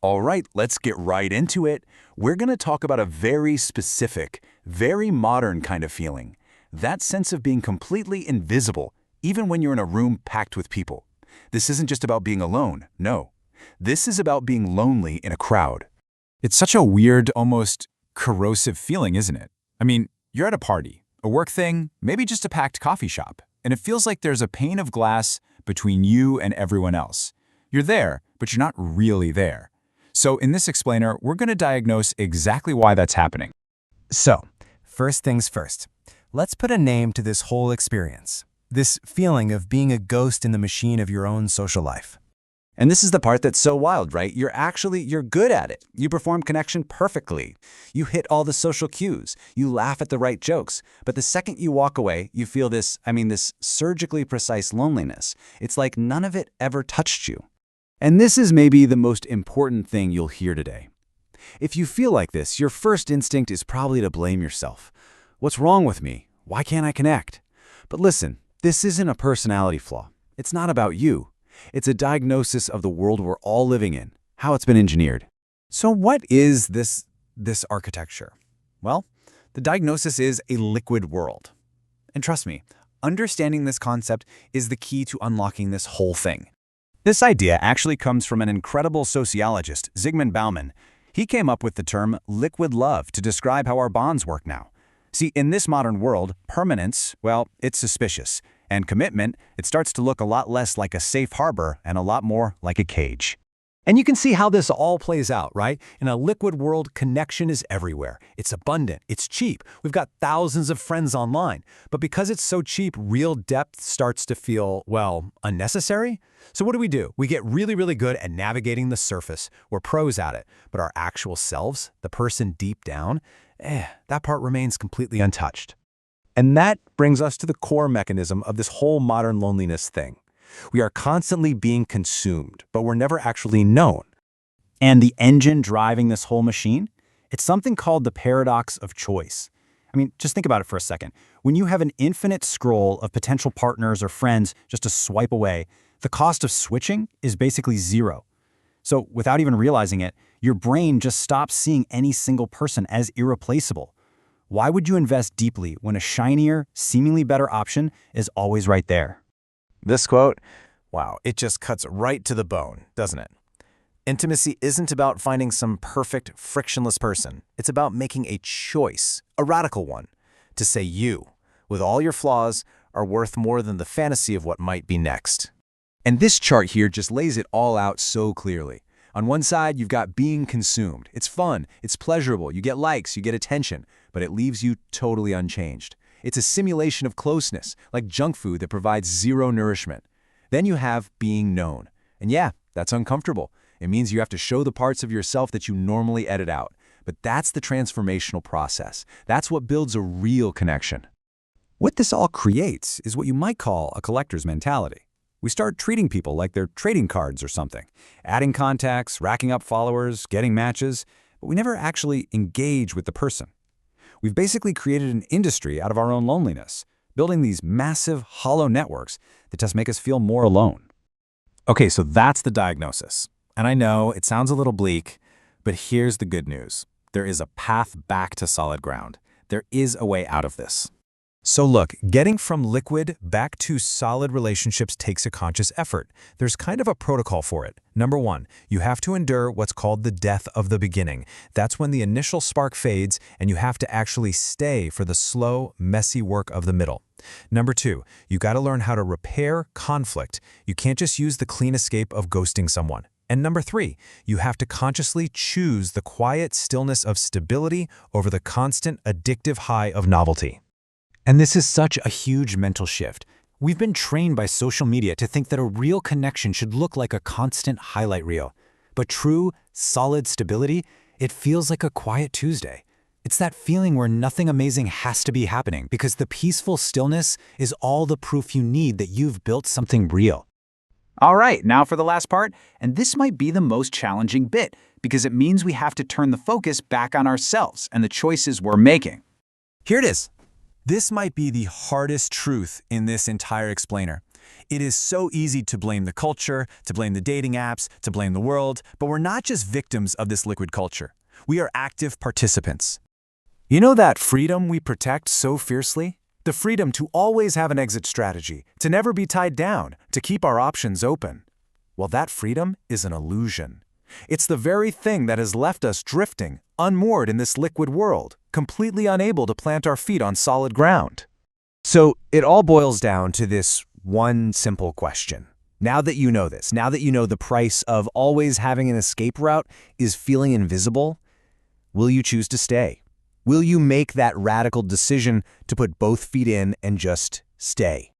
All right, let's get right into it. We're going to talk about a very specific, very modern kind of feeling. That sense of being completely invisible, even when you're in a room packed with people. This isn't just about being alone, no. This is about being lonely in a crowd. It's such a weird, almost corrosive feeling, isn't it? I mean, you're at a party, a work thing, maybe just a packed coffee shop, and it feels like there's a pane of glass between you and everyone else. You're there, but you're not really there. So in this explainer, we're going to diagnose exactly why that's happening. So, first things first. Let's put a name to this whole experience. This feeling of being a ghost in the machine of your own social life. And this is the part that's so wild, right? You're good at it. You perform connection perfectly. You hit all the social cues. You laugh at the right jokes. But the second you walk away, you feel this surgically precise loneliness. It's like none of it ever touched you. And this is maybe the most important thing you'll hear today. If you feel like this, your first instinct is probably to blame yourself. What's wrong with me? Why can't I connect? But listen, this isn't a personality flaw. It's not about you. It's a diagnosis of the world we're all living in, how it's been engineered. So what is this architecture? Well, the diagnosis is a liquid world. And trust me, understanding this concept is the key to unlocking this whole thing. This idea actually comes from an incredible sociologist, Zygmunt Bauman. He came up with the term liquid love to describe how our bonds work now. See, in this modern world, permanence, well, it's suspicious. And commitment, it starts to look a lot less like a safe harbor and a lot more like a cage. And you can see how this all plays out, right? In a liquid world, connection is everywhere. It's abundant, it's cheap. We've got thousands of friends online. But because it's so cheap, real depth starts to feel, well, unnecessary. So what do? We get really, really good at navigating the surface. We're pros at it. But our actual selves, the person deep down, that part remains completely untouched. And that brings us to the core mechanism of this whole modern loneliness thing. We are constantly being consumed, but we're never actually known. And the engine driving this whole machine? It's something called the paradox of choice. I mean, just think about it for a second. When you have an infinite scroll of potential partners or friends just to swipe away, the cost of switching is basically zero. So without even realizing it, your brain just stops seeing any single person as irreplaceable. Why would you invest deeply when a shinier, seemingly better option is always right there? This quote, wow, it just cuts right to the bone, doesn't it? Intimacy isn't about finding some perfect, frictionless person. It's about making a choice, a radical one, to say you, with all your flaws, are worth more than the fantasy of what might be next. And this chart here just lays it all out so clearly. On one side, you've got being consumed. It's fun, it's pleasurable, you get likes, you get attention, but it leaves you totally unchanged. It's a simulation of closeness, like junk food that provides zero nourishment. Then you have being known. And yeah, that's uncomfortable. It means you have to show the parts of yourself that you normally edit out. But that's the transformational process. That's what builds a real connection. What this all creates is what you might call a collector's mentality. We start treating people like they're trading cards or something, adding contacts, racking up followers, getting matches, but we never actually engage with the person. We've basically created an industry out of our own loneliness, building these massive, hollow networks that just make us feel more alone. Okay, so that's the diagnosis. And I know it sounds a little bleak, but here's the good news. There is a path back to solid ground. There is a way out of this. So look, getting from liquid back to solid relationships takes a conscious effort. There's kind of a protocol for it. Number one, you have to endure what's called the death of the beginning. That's when the initial spark fades and you have to actually stay for the slow, messy work of the middle. Number two, you got to learn how to repair conflict. You can't just use the clean escape of ghosting someone. And number three, you have to consciously choose the quiet stillness of stability over the constant addictive high of novelty. And this is such a huge mental shift. We've been trained by social media to think that a real connection should look like a constant highlight reel. But true, solid stability, it feels like a quiet Tuesday. It's that feeling where nothing amazing has to be happening because the peaceful stillness is all the proof you need that you've built something real. All right, now for the last part, and this might be the most challenging bit because it means we have to turn the focus back on ourselves and the choices we're making. Here it is. This might be the hardest truth in this entire explainer. It is so easy to blame the culture, to blame the dating apps, to blame the world, but we're not just victims of this liquid culture. We are active participants. You know that freedom we protect so fiercely? The freedom to always have an exit strategy, to never be tied down, to keep our options open. Well, that freedom is an illusion. It's the very thing that has left us drifting, unmoored in this liquid world, completely unable to plant our feet on solid ground. So it all boils down to this one simple question. Now that you know this, now that you know the price of always having an escape route is feeling invisible, will you choose to stay? Will you make that radical decision to put both feet in and just stay?